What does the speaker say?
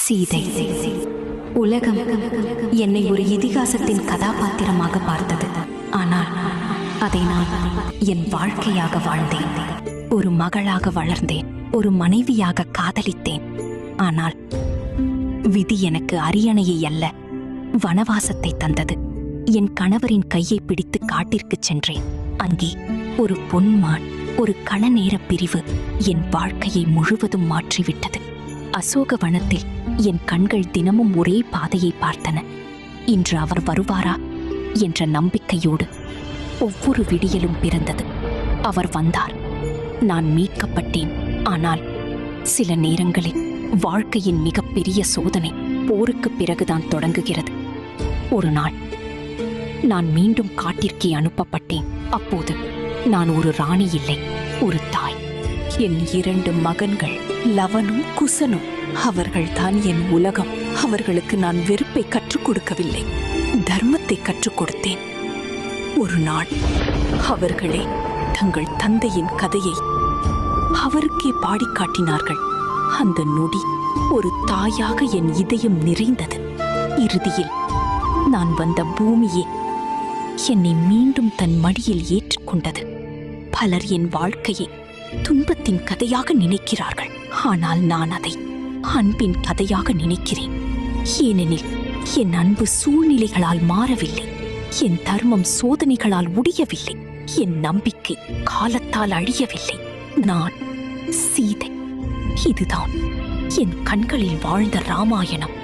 சீதை. உலகம் என்னை ஒரு இதிகாசத்தின் கதாபாத்திரமாக பார்த்தது. ஆனால் அதை நான் என் வாழ்க்கையாக வாழ்ந்தேன். ஒரு மகளாக வளர்ந்தேன், ஒரு மனைவியாக காதலித்தேன். ஆனால் விதி எனக்கு அரியணையை அல்ல, வனவாசத்தை தந்தது. என் கணவரின் கையை பிடித்து காட்டிற்கு சென்றேன். அங்கே ஒரு பொன்மான், ஒரு கணநேர பிரிவு என் வாழ்க்கையை முழுவதும் மாற்றிவிட்டது. அசோக வனத்தில் என் கண்கள் தினமும் ஒரே பாதையை பார்த்தன. இன்று அவர் வருவாரா என்ற நம்பிக்கையோடு ஒவ்வொரு விடியலும் பிறந்தது. அவர் வந்தார், நான் மீட்கப்பட்டேன். ஆனால் சில நேரங்களில் வாழ்க்கையின் மிகப்பெரிய சோதனை போருக்கு பிறகுதான் தொடங்குகிறது. ஒரு நாள் நான் மீண்டும் காட்டிற்கே அனுப்பப்பட்டேன். அப்போது நான் ஒரு ராணி இல்லை, ஒரு தாய். என் 2 மகன்கள் லவனும் குசனும், அவர்கள்தான் என் உலகம். அவர்களுக்கு நான் வெறுப்பை கற்றுக் கொடுக்கவில்லை, தர்மத்தை கற்றுக் கொடுத்தேன். ஒரு நாள் அவர்களே தங்கள் தந்தையின் கதையை அவருக்கே பாடி காட்டினார்கள். அந்த நொடி ஒரு தாயாக என் இதயம் நிறைந்தது. இறுதியில் நான் வந்த பூமியே என்னை மீண்டும் தன் மடியில் ஏற்றுக்கொண்டது. பலர் என் வாழ்க்கையை துன்பத்தின் கதையாக நினைக்கிறார்கள். ஆனால் நான் அதை அன்பின் கதையாக நினைக்கிறேன். ஏனெனில் என் அன்பு சூழ்நிலைகளால் மாறவில்லை, என் தர்மம் சோதனைகளால் உடையவில்லை, என் நம்பிக்கை காலத்தால் அழியவில்லை. நான் சீதை. இதுதான் என் கண்களில் வாழ்ந்த ராமாயணம்.